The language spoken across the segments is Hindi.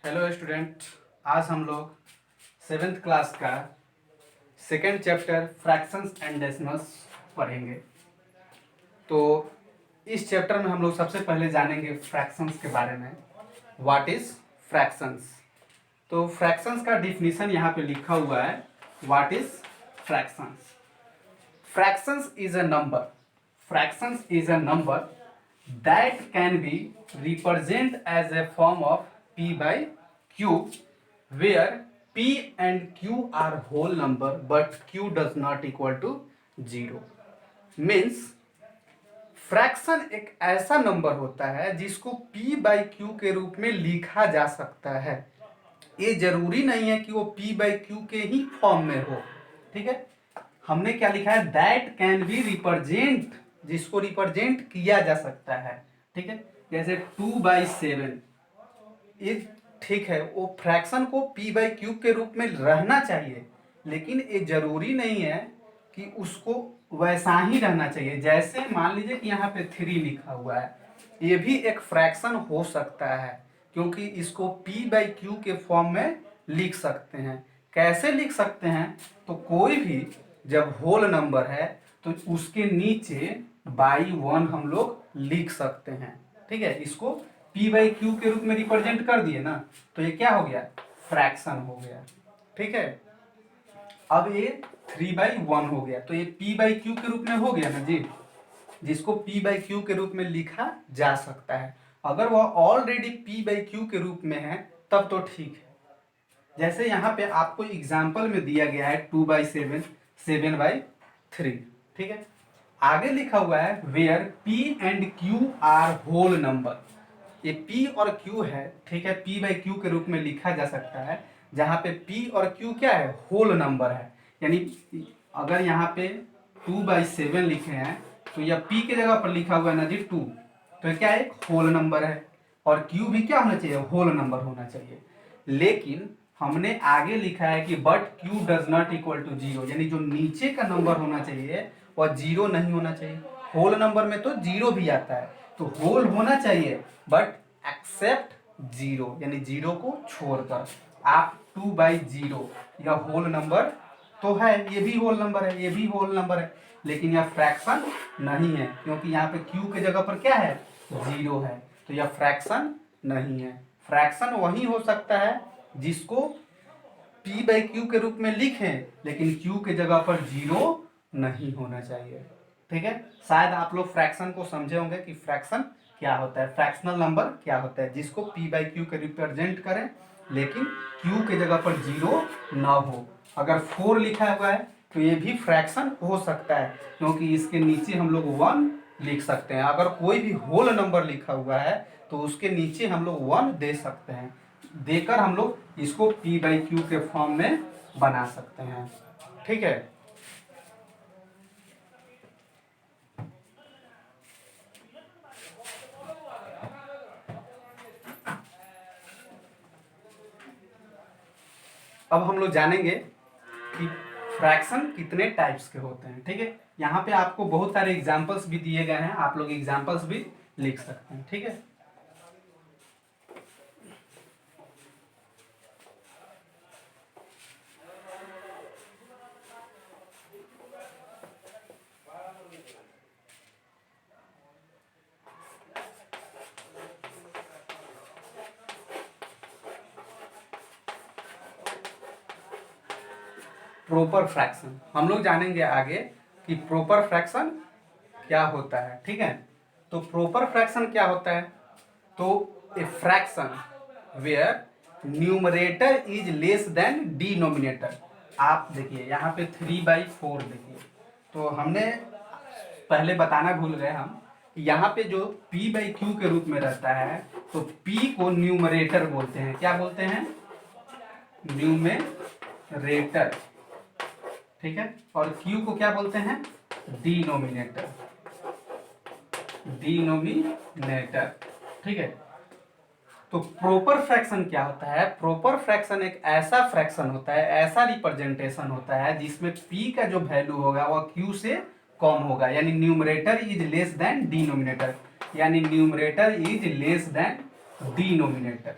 Hello student. आज हम लोग सेवेंथ क्लास का second chapter fractions and decimals पढ़ेंगे। तो इस चैप्टर में हम लोग सबसे पहले जानेंगे फ्रैक्शंस के बारे में। What is fractions? तो फ्रैक्शंस का डिफिनीशन यहाँ पे लिखा हुआ है। What is fractions? Fractions is a number. Fractions is a number that can be represented as a form of p by q, where p and q are whole number, but q does not equal to 0. Means fraction एक ऐसा नंबर होता है जिसको p बाई क्यू के रूप में लिखा जा सकता है। ये जरूरी नहीं है कि वो p बाई क्यू के ही फॉर्म में हो। ठीक है, हमने क्या लिखा है? दैट कैन बी रिप्रेजेंट, जिसको रिप्रेजेंट किया जा सकता है। ठीक है, जैसे 2/7 ये ठीक है, वो फ्रैक्शन को p बाई क्यूब के रूप में रहना चाहिए, लेकिन ये जरूरी नहीं है कि उसको वैसा ही रहना चाहिए। जैसे मान लीजिए कि यहाँ पे 3 लिखा हुआ है, ये भी एक फ्रैक्शन हो सकता है क्योंकि इसको p बाई क्यू के फॉर्म में लिख सकते हैं। कैसे लिख सकते हैं? तो कोई भी जब होल नंबर है तो उसके नीचे बाई 1 हम लोग लिख सकते हैं। ठीक है, इसको p बाई क्यू के रूप में रिप्रेजेंट कर दिए ना, तो ये क्या हो गया? फ्रैक्शन हो गया। ठीक है, अब ये 3/1 हो गया, तो ये p बाई क्यू के रूप में हो गया ना जी, जिसको p बाई क्यू के रूप में लिखा जा सकता है। अगर वह ऑलरेडी p बाई क्यू के रूप में है तब तो ठीक है। जैसे यहाँ पे आपको एग्जाम्पल में दिया गया है 2/7, 7/3। ठीक है, आगे लिखा हुआ है where p and q are whole number. ये p और q है, ठीक है, p बाई क्यू के रूप में लिखा जा सकता है, जहाँ पे p और q क्या है? होल नंबर है। यानी अगर यहाँ पे 2/7 लिखे हैं तो यह p के जगह पर लिखा हुआ है ना जी 2, तो ये क्या है? एक होल नंबर है। और q भी क्या होना चाहिए? होल नंबर होना चाहिए। लेकिन हमने आगे लिखा है कि but q does not equal to 0, यानी जो नीचे का नंबर होना चाहिए वह 0 नहीं होना चाहिए। होल नंबर में तो 0 भी आता है, तो होल होना चाहिए बट एक्सेप्ट 0, यानी 0 को छोड़कर। आप 2/0 यह होल नंबर तो है, ये भी होल नंबर है, ये भी होल नंबर है, लेकिन यह फ्रैक्शन नहीं है क्योंकि यहाँ पे q के जगह पर क्या है? 0 है, तो यह फ्रैक्शन नहीं है। फ्रैक्शन वही हो सकता है जिसको p बाई क्यू के रूप में लिखें, लेकिन q के जगह पर 0 नहीं होना चाहिए। ठीक है, शायद आप लोग फ्रैक्शन को समझे होंगे कि फ्रैक्शन क्या होता है, फ्रैक्शनल नंबर क्या होता है, जिसको p बाई क्यू के रिप्रेजेंट करें लेकिन q के जगह पर 0 ना हो। अगर 4 लिखा हुआ है तो ये भी फ्रैक्शन हो सकता है क्योंकि इसके नीचे हम लोग 1 लिख सकते हैं। अगर कोई भी होल नंबर लिखा हुआ है तो उसके नीचे हम लोग 1 दे सकते हैं, देकर हम लोग इसको p बाई क्यू के फॉर्म में बना सकते हैं। ठीक है, अब हम लोग जानेंगे कि फ्रैक्शन कितने टाइप्स के होते हैं। ठीक है, यहाँ पे आपको बहुत सारे एग्जाम्पल्स भी दिए गए हैं, आप लोग एग्जाम्पल्स भी लिख सकते हैं। ठीक है, प्रॉपर फ्रैक्शन हम लोग जानेंगे आगे कि प्रॉपर फ्रैक्शन क्या होता है। ठीक है, तो प्रॉपर फ्रैक्शन क्या होता है? तो a fraction where numerator is less than denominator. आप देखिए यहाँ पे 3/4 देखिए, तो हमने पहले बताना भूल गए हम, यहाँ पे जो p बाई क्यू के रूप में रहता है तो p को न्यूमरेटर बोलते हैं। क्या बोलते हैं? न्यूमरेटर। ठीक है, और q को क्या बोलते हैं? डिनोमिनेटर। डिनोमिनेटर। ठीक है, तो प्रॉपर फ्रैक्शन क्या होता है? प्रॉपर फ्रैक्शन एक ऐसा फ्रैक्शन होता है, ऐसा रिप्रेजेंटेशन होता है जिसमें p का जो वैल्यू होगा वह q से कम होगा, यानी numerator is less than denominator, यानी numerator is less than denominator.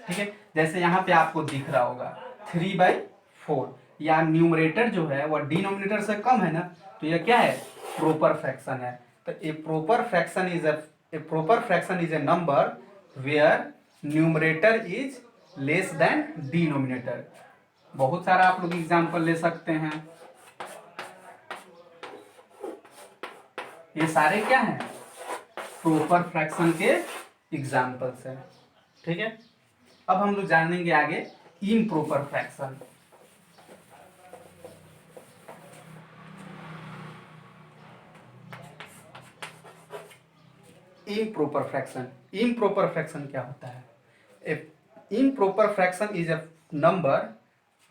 ठीक है, जैसे यहाँ पे आपको दिख रहा होगा 3/4, या न्यूमरेटर जो है वह डिनोमिनेटर से कम है ना, तो यह क्या है, प्रॉपर फ्रैक्शन है। तो a proper fraction is a number where numerator is less than denominator. बहुत सारा आप लोग एग्जाम्पल ले सकते हैं, ये सारे क्या हैं, प्रॉपर फ्रैक्शन के एग्जाम्पल्स हैं। ठीक है, अब हम लोग जानेंगे आगे improper fraction. Improper fraction, improper fraction क्या होता है? Improper fraction is a number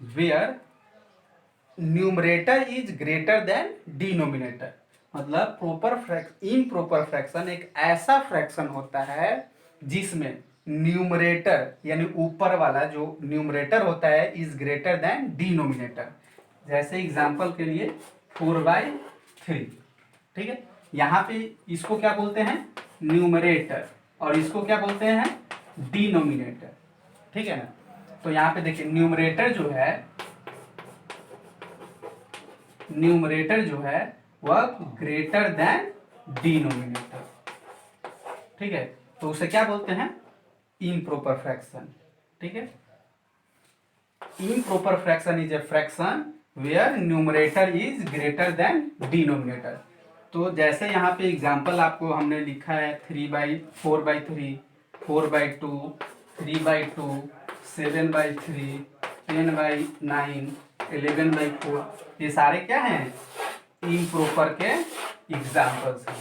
where numerator is greater than denominator. मतलब इम्प्रॉपर फ्रैक्शन एक ऐसा फ्रैक्शन होता है जिसमें न्यूमरेटर यानी ऊपर वाला जो न्यूमरेटर होता है इज ग्रेटर देन डिनोमिनेटर। जैसे एग्जांपल के लिए 4/3, ठीक है, यहाँ पे इसको क्या बोलते हैं, न्यूमरेटर, और इसको क्या बोलते हैं, डिनोमिनेटर। ठीक है ना, तो यहाँ पे देखिए न्यूमरेटर जो है वह ग्रेटर देन डिनोमिनेटर। ठीक है, तो उसे क्या बोलते हैं, इम्प्रॉपर फ्रैक्शन। ठीक है, improper fraction is a fraction where numerator is greater than denominator. तो जैसे यहाँ पे एग्जांपल आपको हमने लिखा है 4/3, 4/2, 3/2, 7/3, 10/9, 11/4, ये सारे क्या हैं, इम्प्रॉपर के एग्जाम्पल्स हैं।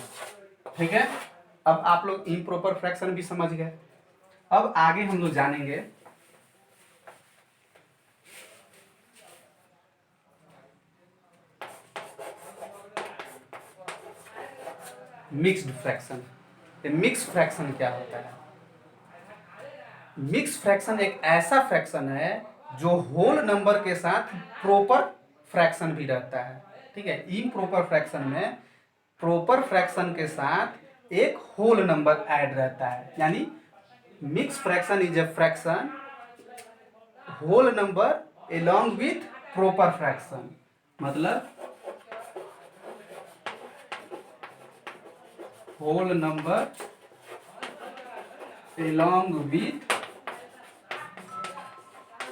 ठीक है, अब आप लोग इम्प्रॉपर फ्रैक्शन भी समझ गए। अब आगे हम लोग जानेंगे मिक्स्ड फ्रैक्शन। मिक्स फ्रैक्शन क्या होता है? मिक्स फ्रैक्शन एक ऐसा फ्रैक्शन है जो होल नंबर के साथ प्रॉपर फ्रैक्शन भी रहता है। ठीक है, इम्प्रॉपर फ्रैक्शन में प्रॉपर फ्रैक्शन के साथ एक होल नंबर ऐड रहता है, यानी mix fraction is a fraction whole number along with proper fraction. मतलब whole number along with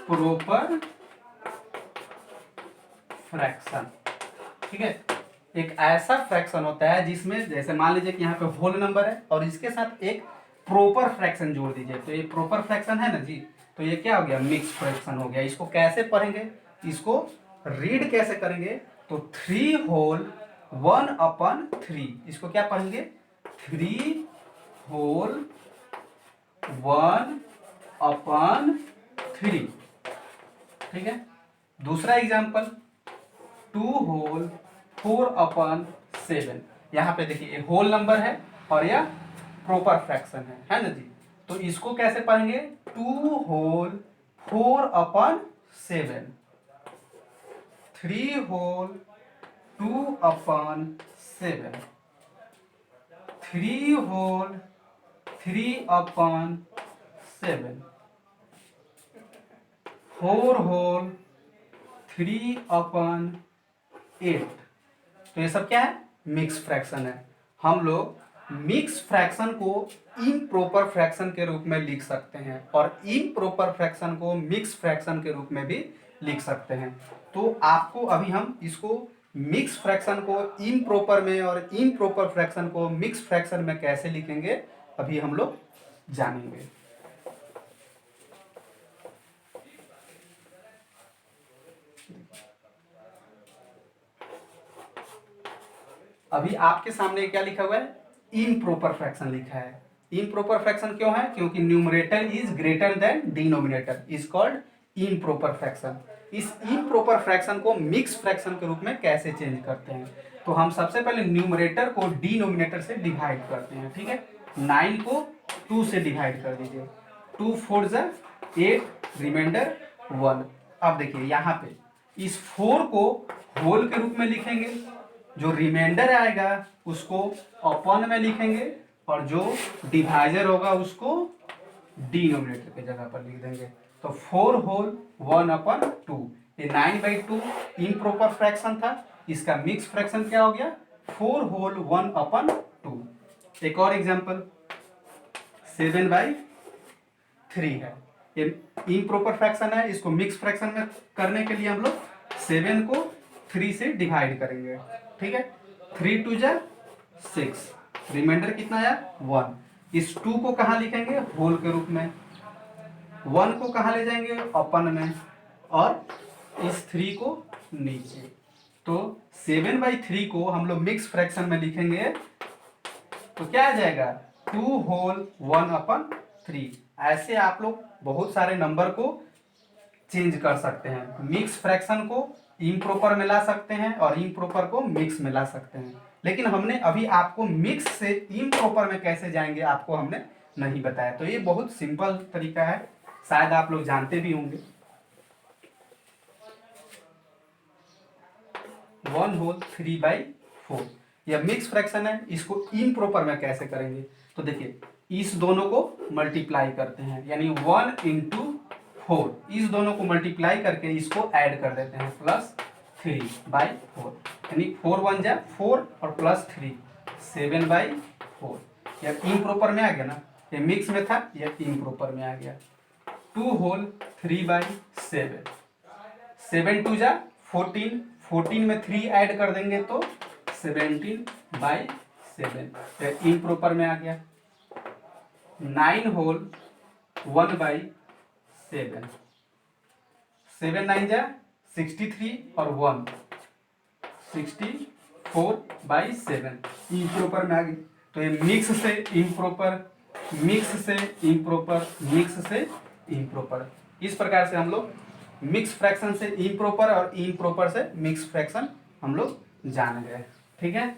proper fraction. ठीक है, एक ऐसा फ्रैक्शन होता है जिसमें जैसे मान लीजिए कि यहाँ पे होल नंबर है और इसके साथ एक प्रॉपर फ्रैक्शन जोड़ दीजिए, तो ये प्रॉपर फ्रैक्शन है ना जी, तो ये क्या हो गया, मिक्स फ्रैक्शन हो गया। इसको कैसे पढ़ेंगे, इसको रीड कैसे करेंगे, तो 3/1/3, इसको क्या पढ़ेंगे, 3/1/3। ठीक है, दूसरा एग्जाम्पल 2/4/7। यहाँ पे देखिए होल नंबर है और यह प्रॉपर फ्रैक्शन है ना जी, तो इसको कैसे पढ़ेंगे, 2/4/7, 3/2/7, 3/3/7, 4/3/8। तो ये सब क्या है, मिक्स फ्रैक्शन है। हम लोग मिक्स फ्रैक्शन को इम्प्रॉपर फ्रैक्शन के रूप में लिख सकते हैं और इम्प्रॉपर फ्रैक्शन को मिक्स फ्रैक्शन के रूप में भी लिख सकते हैं। तो आपको अभी हम इसको मिक्स फ्रैक्शन को इम्प्रॉपर में और इम्प्रॉपर फ्रैक्शन को मिक्स फ्रैक्शन में कैसे लिखेंगे अभी हम लोग जानेंगे। अभी आपके सामने क्या लिखा हुआ है, इम्प्रॉपर फ्रैक्शन लिखा है। इम्प्रॉपर फ्रैक्शन क्यों है, क्योंकि numerator is greater than denominator, is called improper fraction. इस इम्प्रॉपर फ्रैक्शन को मिक्स फ्रैक्शन के रूप में कैसे चेंज करते हैं, तो हम सबसे पहले न्यूमरेटर को डिनोमिनेटर से डिवाइड करते हैं। ठीक है, 9 को 2 से डिवाइड कर दीजिए, 2 4 8, रिमाइंडर 1। अब देखिए यहाँ पे इस 4 को होल के रूप में लिखेंगे, जो रिमाइंडर आएगा उसको अपन में लिखेंगे और जो डिवाइजर होगा उसको डिनोमिनेटर की जगह पर लिख देंगे। तो 4 होल 1/2, ये 9/2 इम्प्रॉपर फ्रैक्शन था, इसका मिक्स फ्रैक्शन क्या हो गया 4 होल 1/2। एक और एग्जांपल 7/3 है, ये इम्प्रॉपर फ्रैक्शन है, इसको मिक्स फ्रैक्शन में करने के लिए हम लोग 7 को 3 से डिवाइड करेंगे। ठीक है, 3 2 जा 6, रिमाइंडर कितना आया 1। इस 2 को कहाँ लिखेंगे होल के रूप में, 1 को कहाँ ले जाएंगे अपन में, और इस 3 को नीचे। तो 7/3 को हम लोग मिक्स फ्रैक्शन में लिखेंगे तो क्या आ जाएगा 2 होल 1/3। ऐसे आप लोग बहुत सारे नंबर को चेंज कर सकते हैं, मिक्स फ्रैक्शन को इम्प्रॉपर में ला सकते हैं और इम्प्रॉपर को मिक्स में ला सकते हैं। लेकिन हमने अभी आपको मिक्स से इम्प्रॉपर में कैसे जाएंगे आपको हमने नहीं बताया, तो ये बहुत सिंपल तरीका है, शायद आप लोग जानते भी होंगे। 1 होल 3/4 यह मिक्स फ्रैक्शन है, इसको इम्प्रॉपर में कैसे करेंगे, तो देखिए इस दोनों को मल्टीप्लाई करते हैं, यानी 1 × 4, इस दोनों को मल्टीप्लाई करके इसको ऐड कर देते हैं +3/4, यानी 4 1 जा 4 और +3 7/4। यह इम्प्रॉपर में आ गया ना, ये मिक्स में था यह इम्प्रॉपर में आ गया। 2 होल 3/7, 7 2 जा 14, 14 में 3 ऐड कर देंगे तो 17/7, यह इम्प्रॉपर में आ गया। 9 होल 1/7, 7 9 जा 63 और 1 64/7, इम्प्रॉपर में आ गई। तो ये मिक्स से इम्प्रॉपर, मिक्स से इम्प्रॉपर, मिक्स से इम्प्रॉपर, इस प्रकार से हम लोग मिक्स फ्रैक्शन से इम्प्रॉपर और इम्प्रॉपर से मिक्स फ्रैक्शन हम लोग जान गए। ठीक है।